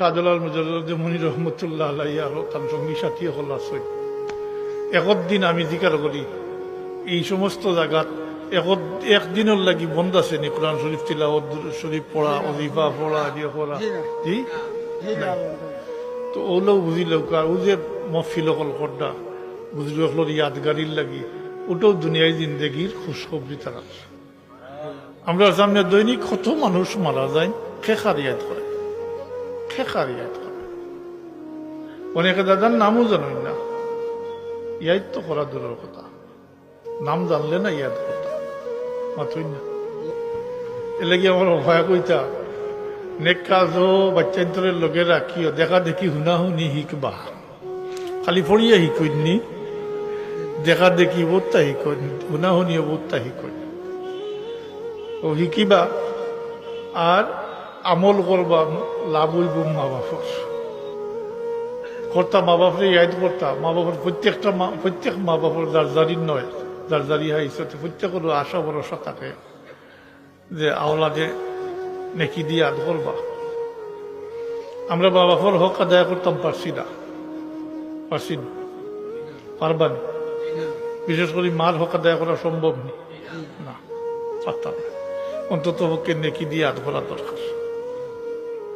শাহজালাল মুজাদ্দিদ রহমতুল্লাহ আলাইহি আর তার সঙ্গী সাথী হল আছে। একদিন আমি জিকার করি এই সমস্ত জায়গাত একদিনের লাগি বন্ধ আছে নি কোরআন শরীফ তিলাওয়াত শরীফ পড়া, ওজিফা পড়া, দিয়ে পড়া জি তো ওগুলো বুঝিল ও যে মহফিল কল করডা বুঝলি হল ইয়াদগারির লাগি ওটাও দুনিয়ায় জিন্দগির খুশখবরি তারা। আমরা সামনে দৈনিক কত মানুষ মারা যায় খেখার ইয়াদ করে, খেখার ইয়াদ করে। অনেকে দাদার নামও জানেন না, ইয়াদ তো করা দূরের কথা, নাম জানলে না ইয়াদ করতা মাথুই না। এর লাগি আমার ভয় কইতা নেক কাজও বাচ্চান্তরের লোকে রাখিও দেখা দেখি হুনা হুনি শিকবা, খালি পড়িয়া শিকইনি দেখা দেখি বোধটা শিকই, হুনা শুনিও বোধটা শিকই ও শিকিবা আর আমল করবা। লাভ হইব মা বাপর কর্তা, মা বাপরে ইয়াদ করতা। মা বাপর প্রত্যেক মা বাপর জারজারি নয়, জারজারি হাইছে প্রত্যেকের আশা ভরসা থাকে যে আওলাদে নেকি দিয়ে আদ করবা। আমরা মা বাপর হক আদায় করতাম পারছি না, পারছি না, পারবান। বিশেষ করে মার হক আদায় করা সম্ভব না, পারতাম না। অন্তত পক্ষে নেকি দিয়ে আদ করা দরকার,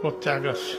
প্রত্যাগ আছে।